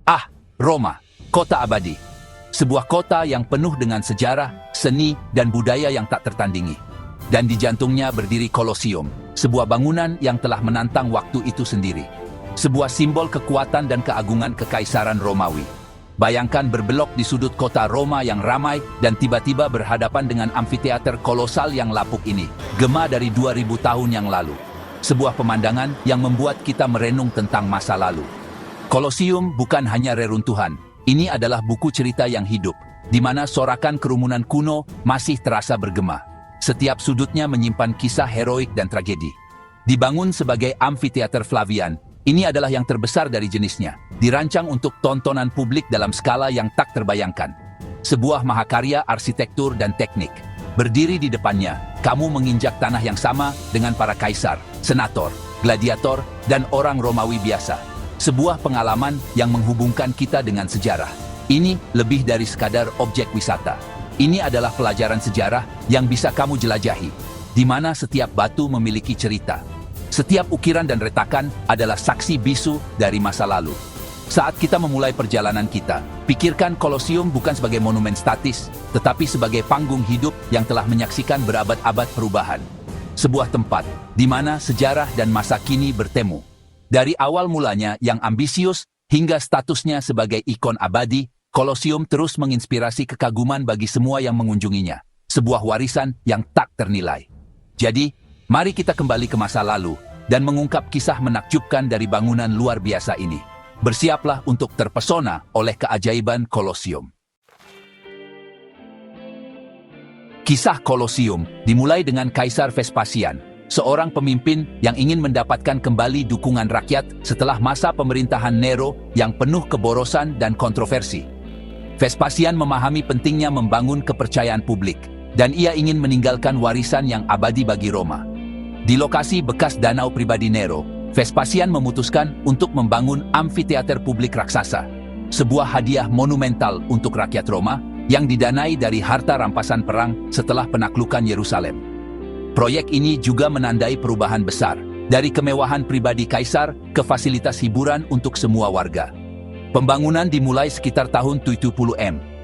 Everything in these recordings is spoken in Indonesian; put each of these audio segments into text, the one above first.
Ah, Roma, kota abadi. Sebuah kota yang penuh dengan sejarah, seni, dan budaya yang tak tertandingi. Dan di jantungnya berdiri Kolosium, sebuah bangunan yang telah menantang waktu itu sendiri. Sebuah simbol kekuatan dan keagungan kekaisaran Romawi. Bayangkan berbelok di sudut kota Roma yang ramai dan tiba-tiba berhadapan dengan amfiteater kolosal yang lapuk ini, gema dari 2000 tahun yang lalu. Sebuah pemandangan yang membuat kita merenung tentang masa lalu. Kolosium bukan hanya reruntuhan, ini adalah buku cerita yang hidup, di mana sorakan kerumunan kuno masih terasa bergema. Setiap sudutnya menyimpan kisah heroik dan tragedi. Dibangun sebagai amfiteater Flavian, ini adalah yang terbesar dari jenisnya, dirancang untuk tontonan publik dalam skala yang tak terbayangkan. Sebuah mahakarya arsitektur dan teknik. Berdiri di depannya, kamu menginjak tanah yang sama dengan para kaisar, senator, gladiator, dan orang Romawi biasa. Sebuah pengalaman yang menghubungkan kita dengan sejarah. Ini lebih dari sekadar objek wisata. Ini adalah pelajaran sejarah yang bisa kamu jelajahi, di mana setiap batu memiliki cerita. Setiap ukiran dan retakan adalah saksi bisu dari masa lalu. Saat kita memulai perjalanan kita, pikirkan Kolosium bukan sebagai monumen statis, tetapi sebagai panggung hidup yang telah menyaksikan berabad-abad perubahan. Sebuah tempat di mana sejarah dan masa kini bertemu. Dari awal mulanya yang ambisius hingga statusnya sebagai ikon abadi, Kolosium terus menginspirasi kekaguman bagi semua yang mengunjunginya. Sebuah warisan yang tak ternilai. Jadi, mari kita kembali ke masa lalu dan mengungkap kisah menakjubkan dari bangunan luar biasa ini. Bersiaplah untuk terpesona oleh keajaiban Kolosium. Kisah Kolosium dimulai dengan Kaisar Vespasian, seorang pemimpin yang ingin mendapatkan kembali dukungan rakyat setelah masa pemerintahan Nero yang penuh keborosan dan kontroversi. Vespasian memahami pentingnya membangun kepercayaan publik, dan ia ingin meninggalkan warisan yang abadi bagi Roma. Di lokasi bekas danau pribadi Nero, Vespasian memutuskan untuk membangun amfiteater publik raksasa, sebuah hadiah monumental untuk rakyat Roma yang didanai dari harta rampasan perang setelah penaklukan Yerusalem. Proyek ini juga menandai perubahan besar, dari kemewahan pribadi kaisar ke fasilitas hiburan untuk semua warga. Pembangunan dimulai sekitar tahun 70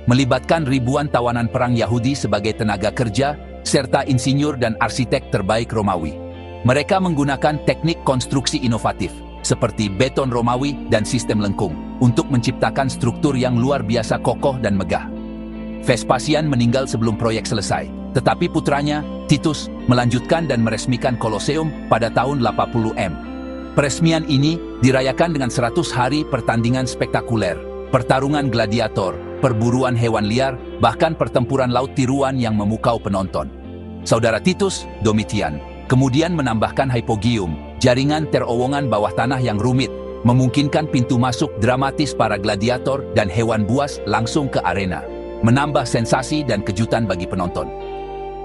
melibatkan ribuan tawanan perang Yahudi sebagai tenaga kerja, serta insinyur dan arsitek terbaik Romawi. Mereka menggunakan teknik konstruksi inovatif, seperti beton Romawi dan sistem lengkung, untuk menciptakan struktur yang luar biasa kokoh dan megah. Vespasian meninggal sebelum proyek selesai, tetapi putranya, Titus, melanjutkan dan meresmikan Koloseum pada tahun 80 Peresmian ini dirayakan dengan 100 hari pertandingan spektakuler, pertarungan gladiator, perburuan hewan liar, bahkan pertempuran laut tiruan yang memukau penonton. Saudara Titus, Domitian, kemudian menambahkan hypogeum, jaringan terowongan bawah tanah yang rumit, memungkinkan pintu masuk dramatis para gladiator dan hewan buas langsung ke arena, menambah sensasi dan kejutan bagi penonton.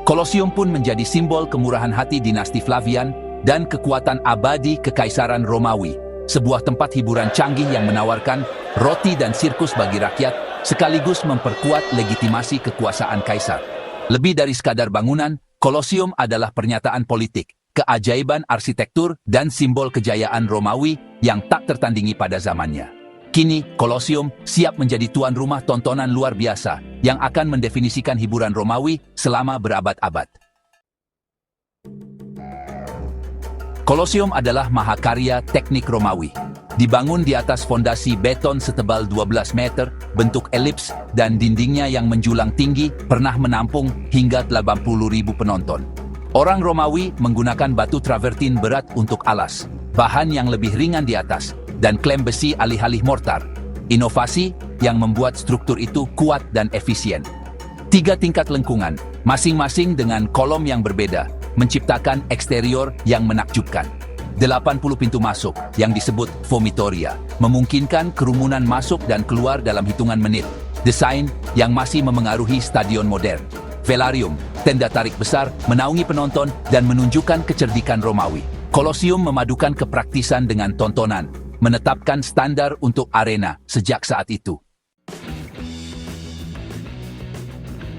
Kolosium pun menjadi simbol kemurahan hati dinasti Flavian dan kekuatan abadi kekaisaran Romawi, sebuah tempat hiburan canggih yang menawarkan roti dan sirkus bagi rakyat, sekaligus memperkuat legitimasi kekuasaan kaisar. Lebih dari sekadar bangunan, Kolosium adalah pernyataan politik, keajaiban arsitektur, dan simbol kejayaan Romawi yang tak tertandingi pada zamannya. Kini, Kolosium siap menjadi tuan rumah tontonan luar biasa yang akan mendefinisikan hiburan Romawi selama berabad-abad. Kolosium adalah mahakarya teknik Romawi. Dibangun di atas fondasi beton setebal 12 meter, bentuk elips, dan dindingnya yang menjulang tinggi pernah menampung hingga 80.000 penonton. Orang Romawi menggunakan batu travertin berat untuk alas, bahan yang lebih ringan di atas, dan klem besi alih-alih mortar. Inovasi yang membuat struktur itu kuat dan efisien. 3 tingkat lengkungan, masing-masing dengan kolom yang berbeda, menciptakan eksterior yang menakjubkan. 80 pintu masuk yang disebut vomitoria memungkinkan kerumunan masuk dan keluar dalam hitungan menit. Desain yang masih memengaruhi stadion modern. Velarium, tenda tarik besar, menaungi penonton dan menunjukkan kecerdikan Romawi. Kolosium memadukan kepraktisan dengan tontonan, menetapkan standar untuk arena sejak saat itu.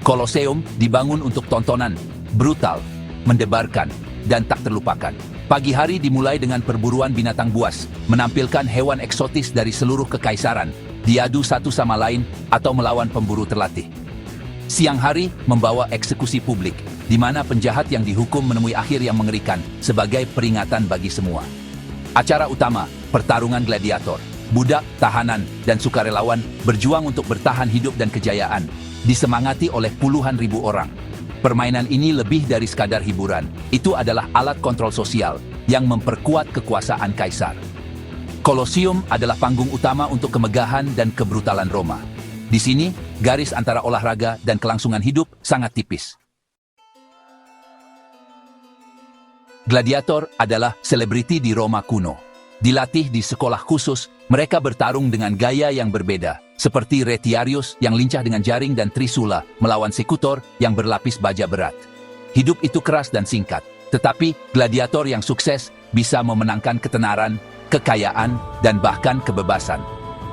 Koloseum dibangun untuk tontonan, brutal, mendebarkan, dan tak terlupakan. Pagi hari dimulai dengan perburuan binatang buas, menampilkan hewan eksotis dari seluruh kekaisaran, diadu satu sama lain, atau melawan pemburu terlatih. Siang hari membawa eksekusi publik, di mana penjahat yang dihukum menemui akhir yang mengerikan sebagai peringatan bagi semua. Acara utama, pertarungan gladiator. Budak, tahanan, dan sukarelawan berjuang untuk bertahan hidup dan kejayaan, disemangati oleh puluhan ribu orang. Permainan ini lebih dari sekadar hiburan. Itu adalah alat kontrol sosial yang memperkuat kekuasaan kaisar. Kolosium adalah panggung utama untuk kemegahan dan kebrutalan Roma. Di sini, garis antara olahraga dan kelangsungan hidup sangat tipis. Gladiator adalah selebriti di Roma kuno. Dilatih di sekolah khusus, mereka bertarung dengan gaya yang berbeda, seperti Retiarius yang lincah dengan jaring dan Trisula melawan Sekutor yang berlapis baja berat. Hidup itu keras dan singkat, tetapi gladiator yang sukses bisa memenangkan ketenaran, kekayaan, dan bahkan kebebasan.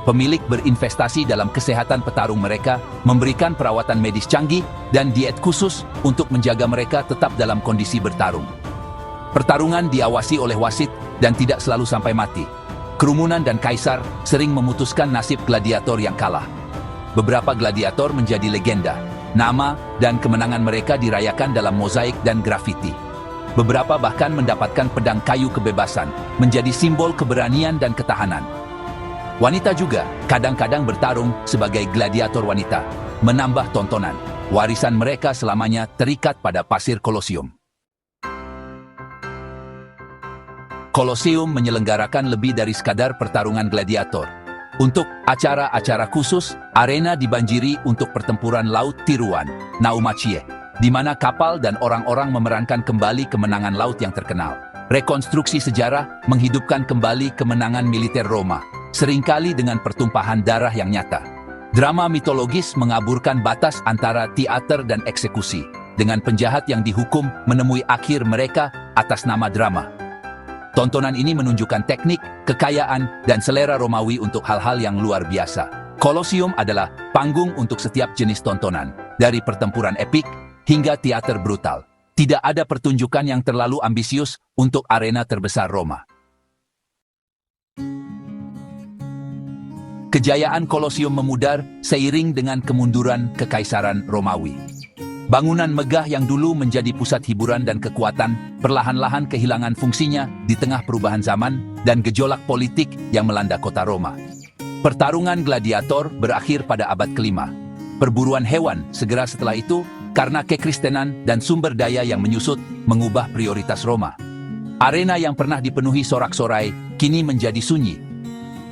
Pemilik berinvestasi dalam kesehatan petarung mereka, memberikan perawatan medis canggih dan diet khusus untuk menjaga mereka tetap dalam kondisi bertarung. Pertarungan diawasi oleh wasit dan tidak selalu sampai mati. Kerumunan dan kaisar sering memutuskan nasib gladiator yang kalah. Beberapa gladiator menjadi legenda. Nama dan kemenangan mereka dirayakan dalam mozaik dan grafiti. Beberapa bahkan mendapatkan pedang kayu kebebasan, menjadi simbol keberanian dan ketahanan. Wanita juga kadang-kadang bertarung sebagai gladiator wanita, menambah tontonan. Warisan mereka selamanya terikat pada pasir Kolosium. Kolosium menyelenggarakan lebih dari sekadar pertarungan gladiator. Untuk acara-acara khusus, arena dibanjiri untuk pertempuran laut tiruan, Naumachie, di mana kapal dan orang-orang memerankan kembali kemenangan laut yang terkenal. Rekonstruksi sejarah menghidupkan kembali kemenangan militer Roma, seringkali dengan pertumpahan darah yang nyata. Drama mitologis mengaburkan batas antara teater dan eksekusi, dengan penjahat yang dihukum menemui akhir mereka atas nama drama. Tontonan ini menunjukkan teknik, kekayaan, dan selera Romawi untuk hal-hal yang luar biasa. Kolosium adalah panggung untuk setiap jenis tontonan, dari pertempuran epik hingga teater brutal. Tidak ada pertunjukan yang terlalu ambisius untuk arena terbesar Roma. Kejayaan Kolosium memudar seiring dengan kemunduran Kekaisaran Romawi. Bangunan megah yang dulu menjadi pusat hiburan dan kekuatan, perlahan-lahan kehilangan fungsinya di tengah perubahan zaman dan gejolak politik yang melanda kota Roma. Pertarungan gladiator berakhir pada abad ke-5. Perburuan hewan segera setelah itu, karena kekristenan dan sumber daya yang menyusut, mengubah prioritas Roma. Arena yang pernah dipenuhi sorak-sorai, kini menjadi sunyi,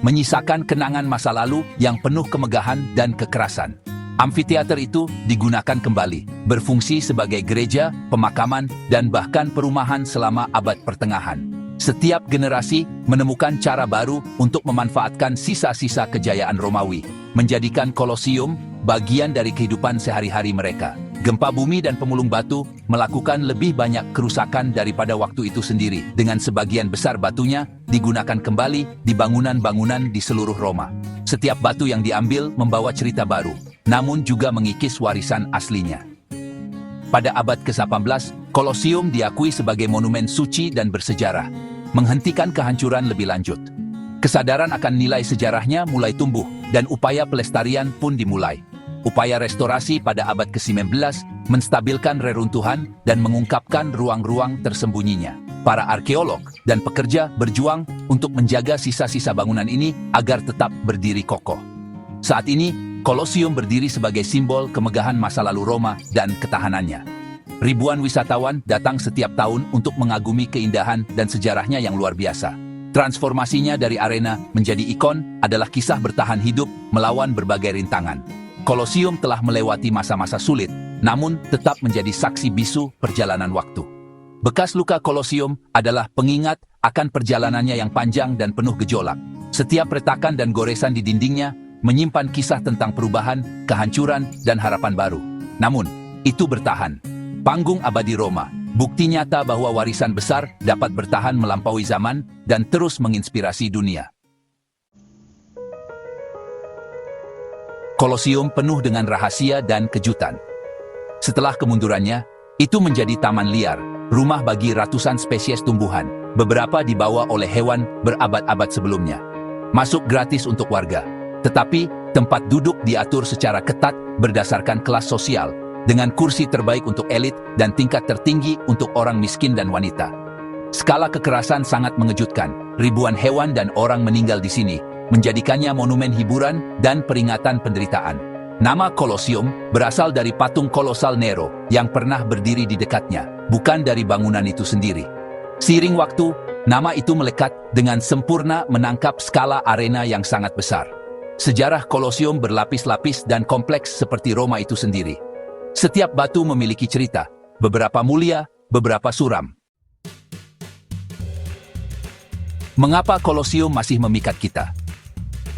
menyisakan kenangan masa lalu yang penuh kemegahan dan kekerasan. Amfiteater itu digunakan kembali, berfungsi sebagai gereja, pemakaman, dan bahkan perumahan selama abad pertengahan. Setiap generasi menemukan cara baru untuk memanfaatkan sisa-sisa kejayaan Romawi, menjadikan Kolosium bagian dari kehidupan sehari-hari mereka. Gempa bumi dan pemulung batu melakukan lebih banyak kerusakan daripada waktu itu sendiri, dengan sebagian besar batunya digunakan kembali di bangunan-bangunan di seluruh Roma. Setiap batu yang diambil membawa cerita baru, namun juga mengikis warisan aslinya. Pada abad ke-18, Kolosium diakui sebagai monumen suci dan bersejarah, menghentikan kehancuran lebih lanjut. Kesadaran akan nilai sejarahnya mulai tumbuh, dan upaya pelestarian pun dimulai. Upaya restorasi pada abad ke-19 menstabilkan reruntuhan dan mengungkapkan ruang-ruang tersembunyinya. Para arkeolog dan pekerja berjuang untuk menjaga sisa-sisa bangunan ini agar tetap berdiri kokoh. Saat ini, Kolosium berdiri sebagai simbol kemegahan masa lalu Roma dan ketahanannya. Ribuan wisatawan datang setiap tahun untuk mengagumi keindahan dan sejarahnya yang luar biasa. Transformasinya dari arena menjadi ikon adalah kisah bertahan hidup melawan berbagai rintangan. Kolosium telah melewati masa-masa sulit, namun tetap menjadi saksi bisu perjalanan waktu. Bekas luka Kolosium adalah pengingat akan perjalanannya yang panjang dan penuh gejolak. Setiap retakan dan goresan di dindingnya menyimpan kisah tentang perubahan, kehancuran, dan harapan baru. Namun, itu bertahan. Panggung abadi Roma, bukti nyata bahwa warisan besar dapat bertahan melampaui zaman dan terus menginspirasi dunia. Kolosium penuh dengan rahasia dan kejutan. Setelah kemundurannya, itu menjadi taman liar, rumah bagi ratusan spesies tumbuhan, beberapa dibawa oleh hewan berabad-abad sebelumnya. Masuk gratis untuk warga. Tetapi, tempat duduk diatur secara ketat berdasarkan kelas sosial, dengan kursi terbaik untuk elit dan tingkat tertinggi untuk orang miskin dan wanita. Skala kekerasan sangat mengejutkan. Ribuan hewan dan orang meninggal di sini, menjadikannya monumen hiburan dan peringatan penderitaan. Nama Kolosium berasal dari patung kolosal Nero yang pernah berdiri di dekatnya, bukan dari bangunan itu sendiri. Seiring waktu, nama itu melekat dengan sempurna menangkap skala arena yang sangat besar. Sejarah Kolosium berlapis-lapis dan kompleks seperti Roma itu sendiri. Setiap batu memiliki cerita, beberapa mulia, beberapa suram. Mengapa Kolosium masih memikat kita?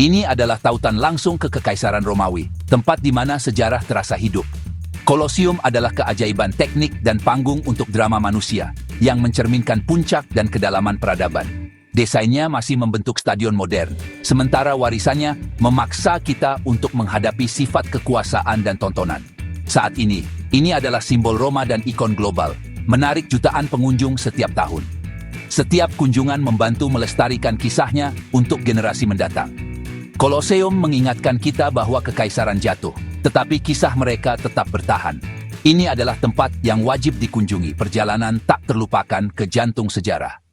Ini adalah tautan langsung ke Kekaisaran Romawi, tempat di mana sejarah terasa hidup. Kolosium adalah keajaiban teknik dan panggung untuk drama manusia, yang mencerminkan puncak dan kedalaman peradaban. Desainnya masih membentuk stadion modern, sementara warisannya memaksa kita untuk menghadapi sifat kekuasaan dan tontonan. Saat ini adalah simbol Roma dan ikon global, menarik jutaan pengunjung setiap tahun. Setiap kunjungan membantu melestarikan kisahnya untuk generasi mendatang. Kolosium mengingatkan kita bahwa kekaisaran jatuh, tetapi kisah mereka tetap bertahan. Ini adalah tempat yang wajib dikunjungi, perjalanan tak terlupakan ke jantung sejarah.